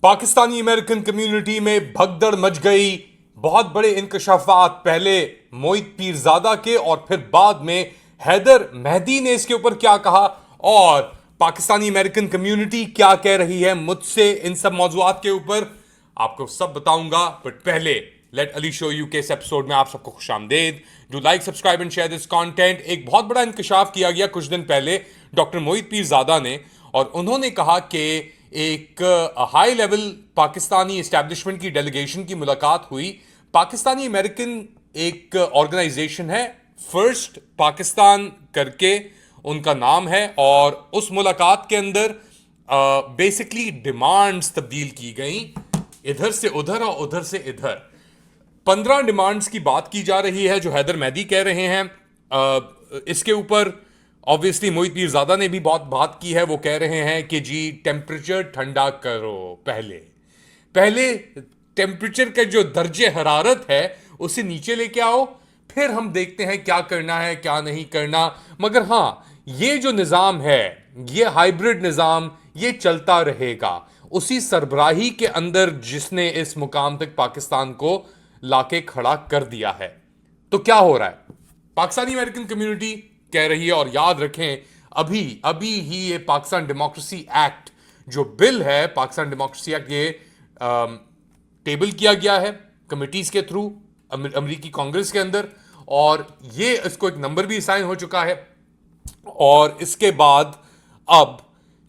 Pakistani American community में भगदड़ much गई। बहुत बड़े इंकशाफात, पहले मोहित पीरजादा के और फिर बाद में हैदर मेहदी ने इसके ऊपर क्या कहा और पाकिस्तानी अमेरिकन कम्युनिटी क्या कह रही है मुझसे इन सब मौजूआत के ऊपर आपको सब बताऊंगा। बट पहले लेट अली शो यू के इस एपिसोड में आप सबको खुशामदेद। Do like, subscribe and share this content. एक बहुत बड़ा इंकशाफ किया गया कुछ दिन पहले डॉक्टर मोहित पीरजादा ने, और उन्होंने कहा कि एक हाई लेवल पाकिस्तानी इस्टेब्लिशमेंट की डेलीगेशन की मुलाकात हुई। पाकिस्तानी अमेरिकन एक ऑर्गेनाइजेशन है, फर्स्ट पाकिस्तान करके उनका नाम है, और उस मुलाकात के अंदर बेसिकली डिमांड्स तब्दील की गई, इधर से उधर और उधर से इधर। 15 डिमांड्स की बात की जा रही है जो हैदर मेहदी कह रहे हैं। इसके ऊपर ऑब्वियसली मोहित पीरजादा ने भी बहुत बात की है। वो कह रहे हैं कि जी टेम्परेचर ठंडा करो, पहले पहले टेम्परेचर का जो दर्जे हरारत है उसे नीचे लेके आओ, फिर हम देखते हैं क्या करना है क्या नहीं करना। मगर हाँ, ये जो निज़ाम है, ये हाइब्रिड निज़ाम, ये चलता रहेगा उसी सरबराही के अंदर जिसने इस मुकाम तक पाकिस्तान को लाके खड़ा कर दिया है। तो क्या हो रहा है? पाकिस्तानी अमेरिकन कम्युनिटी कह रही है, और याद रखें अभी अभी ही ये पाकिस्तान डेमोक्रेसी एक्ट जो बिल है, पाकिस्तान डेमोक्रेसी एक्ट, ये टेबल किया गया है कमिटीज के थ्रू अमेरिकी कांग्रेस के अंदर, और ये इसको एक नंबर भी साइन हो चुका है। और इसके बाद अब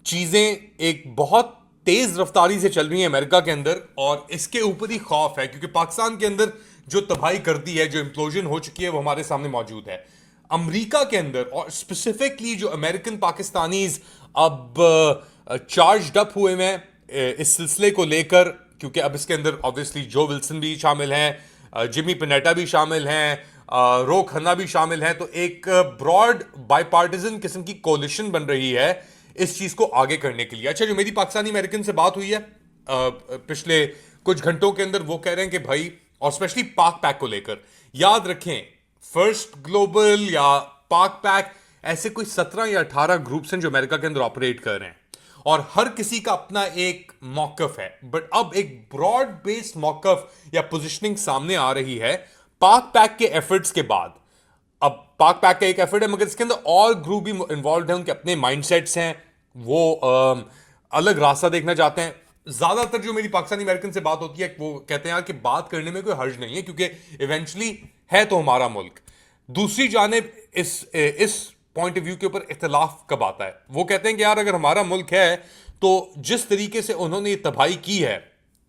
चीजें एक बहुत तेज रफ्तारी से चल रही हैं अमेरिका के अंदर, और इसके ऊपर ही खौफ है क्योंकि पाकिस्तान के अंदर जो तबाही कर दी है, जो इंप्लोजन हो चुकी है, वो हमारे सामने मौजूद है। अमेरिका के अंदर और स्पेसिफिकली जो अमेरिकन पाकिस्तानीज अब चार्ज्ड अप हुए हैं इस सिलसिले को लेकर, क्योंकि अब इसके अंदर ऑब्वियसली जो विल्सन भी शामिल हैं, जिमी पिनेटा भी शामिल हैं, रो खन्ना भी शामिल हैं। तो एक ब्रॉड बाईपार्टिजन किस्म की कोलिशन बन रही है इस चीज को आगे करने के लिए। अच्छा, जो मेरी पाकिस्तानी अमेरिकन से बात हुई है पिछले कुछ घंटों के अंदर, वो कह रहे हैं कि भाई, और स्पेशली पाक पैक को लेकर, याद रखें फर्स्ट ग्लोबल या पाक पैक, ऐसे कोई 17 या 18 ग्रुप्स हैं जो अमेरिका के अंदर ऑपरेट कर रहे हैं, और हर किसी का अपना एक मौकफ है। बट अब एक ब्रॉड बेस्ड मौकफ या पोजिशनिंग सामने आ रही है पाक पैक के एफर्ट्स के बाद। अब पाक पैक का एक एफर्ट है, मगर इसके अंदर और ग्रुप भी इन्वॉल्व हैं, उनके अपने माइंडसेट्स हैं, वो अलग रास्ता देखना चाहते हैं। ज्यादातर जो मेरी पाकिस्तानी अमेरिकन से बात होती है वो कहते हैं यार कि बात करने में कोई हर्ज नहीं है, क्योंकि इवेंचुअली है तो हमारा मुल्क। दूसरी जानिब इस पॉइंट ऑफ व्यू के ऊपर इख्तलाफ कब आता है? वो कहते हैं कि यार अगर हमारा मुल्क है तो जिस तरीके से उन्होंने ये तबाही की है,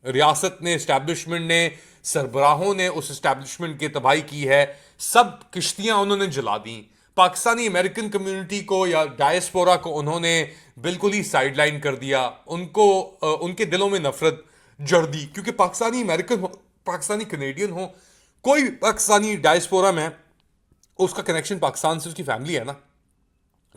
रियासत ने, इस्टेब्लिशमेंट ने, सरबराहों ने उस इस्टेब्लिशमेंट की तबाही की है, सब किश्तियां उन्होंने जला दी, पाकिस्तानी अमेरिकन कम्युनिटी को या डायस्पोरा को उन्होंने बिल्कुल ही साइडलाइन कर दिया, उनको उनके दिलों में नफरत जड़ दी। क्योंकि पाकिस्तानी अमेरिकन हो, पाकिस्तानी कनेडियन हो, कोई पाकिस्तानी डायस्पोरा में, उसका कनेक्शन पाकिस्तान से उसकी फैमिली है ना।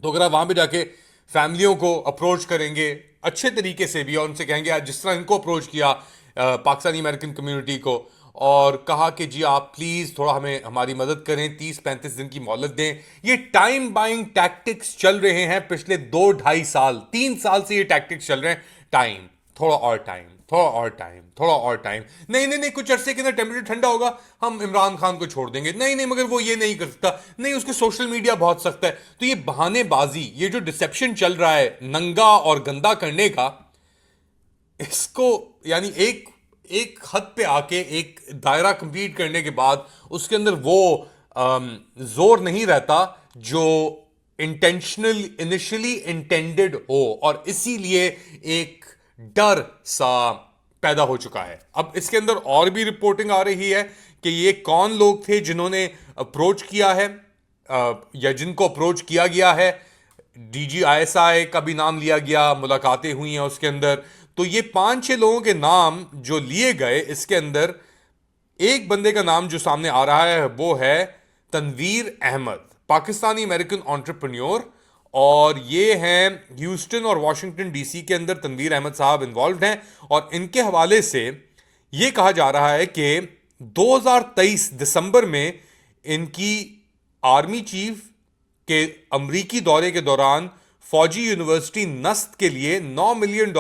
तो अगर आप वहां पे जाके फैमिलियों को अप्रोच करेंगे अच्छे तरीके से भी, और उनसे कहेंगे आज जिस तरह इनको अप्रोच किया पाकिस्तानी अमेरिकन कम्युनिटी को, और कहा कि जी आप प्लीज़ थोड़ा हमें हमारी मदद करें, 30-35 दिन की मोहलत दें। ये टाइम बाइंग टैक्टिक्स चल रहे हैं पिछले 2-2.5 साल, 3 साल से ये टैक्टिक्स चल रहे हैं। टाइम, थोड़ा और टाइम, थोड़ा और टाइम, थोड़ा और टाइम, नहीं नहीं नहीं, कुछ अरसे के अंदर टेम्परेचर ठंडा होगा, हम इमरान खान को छोड़ देंगे, नहीं नहीं, मगर वो ये नहीं कर सकता, नहीं उसके सोशल मीडिया बहुत सख्त है। तो ये बहानेबाजी, ये जो डिसेप्शन चल रहा है नंगा और गंदा करने का, इसको यानी एक एक हद पे आके एक दायरा कंप्लीट करने के बाद उसके अंदर वो जोर नहीं रहता जो इंटेंशनल, इनिशियली इंटेंडेड हो, और इसीलिए एक डर सा पैदा हो चुका है। अब इसके अंदर और भी रिपोर्टिंग आ रही है कि ये कौन लोग थे जिन्होंने अप्रोच किया है, या जिनको अप्रोच किया गया है। DGISI का भी नाम लिया गया, मुलाकातें हुई हैं उसके अंदर। तो ये 5-6 लोगों के नाम जो लिए गए, इसके अंदर एक बंदे का नाम जो सामने आ रहा है वो है तनवीर अहमद, पाकिस्तानी अमेरिकन एंटरप्रेन्योर, और ये हैं ह्यूस्टन और वाशिंगटन DC के अंदर तनवीर अहमद साहब इन्वॉल्व हैं। और इनके हवाले से ये कहा जा रहा है कि 2023 दिसंबर में इनकी आर्मी चीफ के अमरीकी दौरे के दौरान फौजी यूनिवर्सिटी नस्त के लिए $9 मिलियन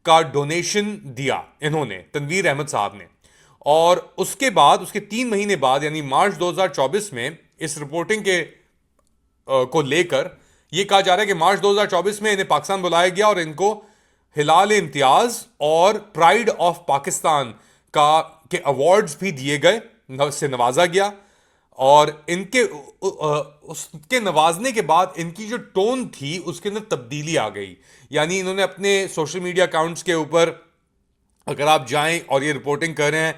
का डोनेशन दिया इन्होंने, तनवीर अहमद साहब ने। और उसके बाद, उसके 3 महीने बाद, यानी मार्च 2024 में इस रिपोर्टिंग के को लेकर यह कहा जा रहा है कि मार्च 2024 में इन्हें पाकिस्तान बुलाया गया और इनको हिलाल इम्तियाज और प्राइड ऑफ पाकिस्तान के अवार्ड्स भी दिए गए, से नवाजा गया। और इनके उसके नवाजने के बाद इनकी जो टोन थी उसके अंदर तब्दीली आ गई। यानी इन्होंने अपने सोशल मीडिया अकाउंट्स के ऊपर, अगर आप जाएं और ये रिपोर्टिंग कर रहे हैं,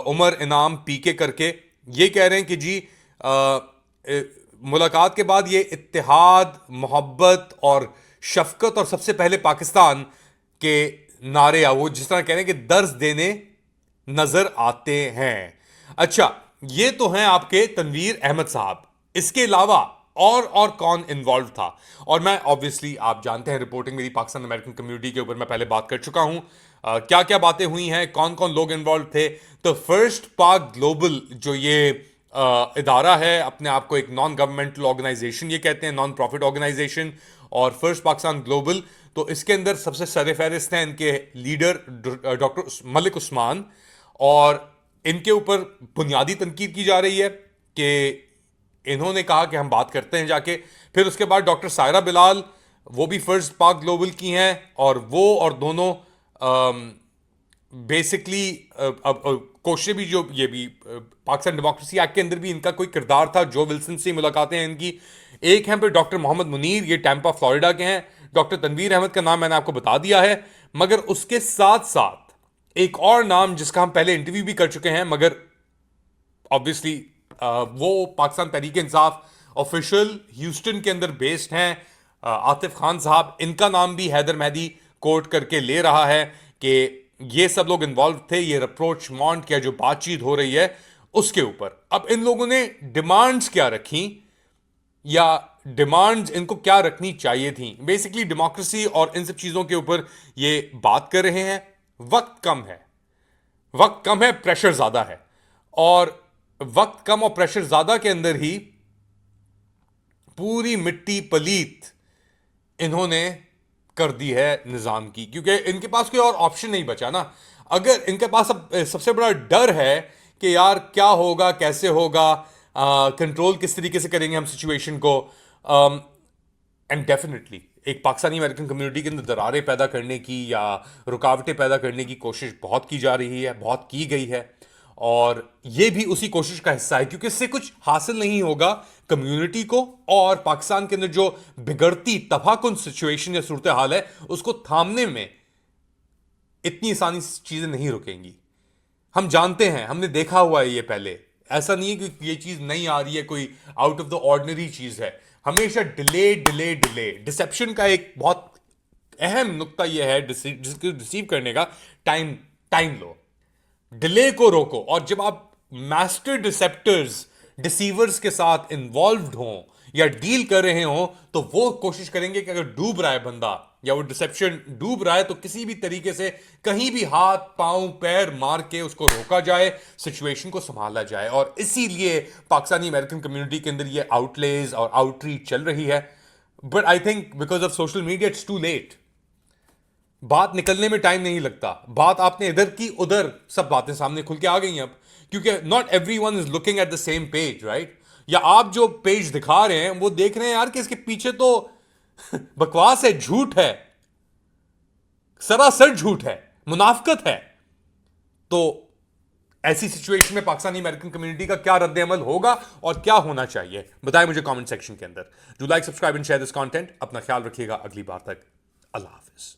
उमर इनाम पीके करके, ये कह रहे हैं कि जी मुलाकात के बाद ये इत्तेहाद, मोहब्बत और शफकत और सबसे पहले पाकिस्तान के नारे, वो जिस तरह कह रहे हैं कि दर्ज देने नजर आते हैं। अच्छा, ये तो हैं आपके तनवीर अहमद साहब। इसके अलावा और कौन इन्वॉल्व था? और मैं ऑब्वियसली, आप जानते हैं, रिपोर्टिंग मेरी पाकिस्तान अमेरिकन कम्युनिटी के ऊपर मैं पहले बात कर चुका हूं। क्या क्या बातें हुई हैं, कौन कौन लोग इन्वॉल्व थे। तो फर्स्ट पाक ग्लोबल जो ये इदारा है, अपने आप को एक नॉन गवर्नमेंटल ऑर्गेनाइजेशन ये कहते हैं, नॉन प्रॉफिट ऑर्गेनाइजेशन, और फर्स्ट पाकिस्तान ग्लोबल, तो इसके अंदर सबसे सरफहरिस्त हैं इनके लीडर डॉक्टर मलिक उस्मान। और इनके ऊपर बुनियादी तनकीद की जा रही है कि इन्होंने कहा कि हम बात करते हैं जाके। फिर उसके बाद डॉक्टर सायरा बिलाल, वो भी फर्स्ट पाक ग्लोबल की हैं, और वो और दोनों बेसिकली कोशिश भी, जो ये भी पाकिस्तान डेमोक्रेसी एक्ट के अंदर भी इनका कोई किरदार था। जो विल्सन से मुलाकातें हैं इनकी। एक हैं फिर डॉक्टर मोहम्मद मुनीर, ये टैंपा फ्लोरिडा के हैं। डॉक्टर तनवीर अहमद का नाम मैंने आपको बता दिया है, मगर उसके साथ साथ एक और नाम जिसका हम पहले इंटरव्यू भी कर चुके हैं, मगर ऑब्वियसली वो पाकिस्तान तहरीक इंसाफ ऑफिशियल ह्यूस्टन के अंदर बेस्ड हैं, आतिफ खान साहब। इनका नाम भी हैदर मेहदी कोट करके ले रहा है कि ये सब लोग इन्वॉल्व थे, ये अप्रोच मॉन्ट क्या जो बातचीत हो रही है उसके ऊपर। अब इन लोगों ने डिमांड्स क्या रखी, या डिमांड्स इनको क्या रखनी चाहिए थी, बेसिकली डेमोक्रेसी और इन सब चीज़ों के ऊपर ये बात कर रहे हैं। वक्त कम है, प्रेशर ज़्यादा है, और वक्त कम और प्रेशर ज़्यादा के अंदर ही पूरी मिट्टी पलीत इन्होंने कर दी है निज़ाम की, क्योंकि इनके पास कोई और ऑप्शन नहीं बचा ना। अगर इनके पास अब सबसे बड़ा डर है कि यार क्या होगा, कैसे होगा, कंट्रोल किस तरीके से करेंगे हम सिचुएशन को। एंड डेफिनेटली एक पाकिस्तानी अमेरिकन कम्युनिटी के अंदर दरारें पैदा करने की या रुकावटें पैदा करने की कोशिश बहुत की जा रही है, बहुत की गई है, और ये भी उसी कोशिश का हिस्सा है, क्योंकि इससे कुछ हासिल नहीं होगा कम्युनिटी को, और पाकिस्तान के अंदर जो बिगड़ती तबाहकुन सिचुएशन या सूरत हाल है उसको थामने में इतनी आसानी से चीज़ें नहीं रुकेंगी। हम जानते हैं, हमने देखा हुआ है ये पहले। ऐसा नहीं है कि ये चीज़ नहीं आ रही है, कोई आउट ऑफ द ऑर्डिनरी चीज़ है। हमेशा डिले। डिसेप्शन का एक बहुत अहम नुक्ता यह है जिसको रिसीव करने का, टाइम लो, डिले को रोको। और जब आप मास्टर डिसेप्टर्स, डिसीवर्स के साथ इन्वॉल्व्ड हों या डील कर रहे हो, तो वो कोशिश करेंगे कि अगर डूब रहा है बंदा या वो डिसेप्शन डूब रहा है, तो किसी भी तरीके से कहीं भी हाथ पांव पैर मार के उसको रोका जाए, सिचुएशन को संभाला जाए। और इसीलिए पाकिस्तानी अमेरिकन कम्युनिटी के अंदर ये आउटलेज और आउटरीच चल रही है। But I think because of social media it's too late. बात निकलने में टाइम नहीं लगता, बात आपने इधर की उधर, सब बातें सामने खुल के आ गई हैं अब, क्योंकि not everyone is looking at the same page, right? या आप जो पेज दिखा रहे हैं वो देख रहे हैं यार कि इसके पीछे तो बकवास है, झूठ है, सरासर झूठ है, मुनाफकत है। तो ऐसी सिचुएशन में पाकिस्तानी अमेरिकन कम्युनिटी का क्या रद्द अमल होगा और क्या होना चाहिए, बताएं मुझे कमेंट सेक्शन के अंदर। Do like, subscribe and share this content. अपना ख्याल रखिएगा, अगली बार तक अल्लाह हाफिज।